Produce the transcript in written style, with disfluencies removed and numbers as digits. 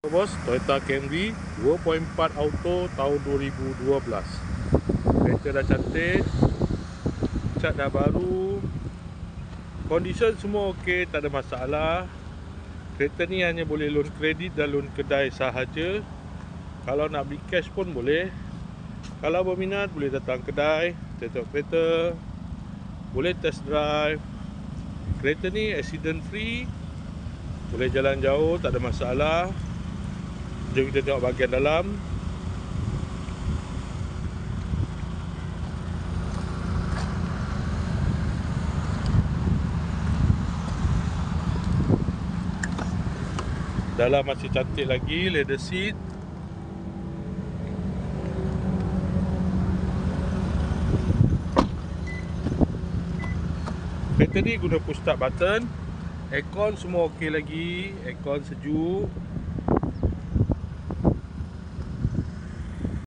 Bos, Toyota Camry 2.4 auto tahun 2012. Kereta dah cantik, cat dah baru, condition semua okey, tak ada masalah. Kereta ni hanya boleh loan kredit dan loan kedai sahaja. Kalau nak beli cash pun boleh. Kalau berminat boleh datang kedai, tengok kereta, boleh test drive. Kereta ni accident free, boleh jalan jauh, tak ada masalah. Jom kita tengok bahagian dalam. Dalam masih cantik lagi, leather seat. Kereta ni guna push start button. Aircon semua okey lagi, aircon sejuk.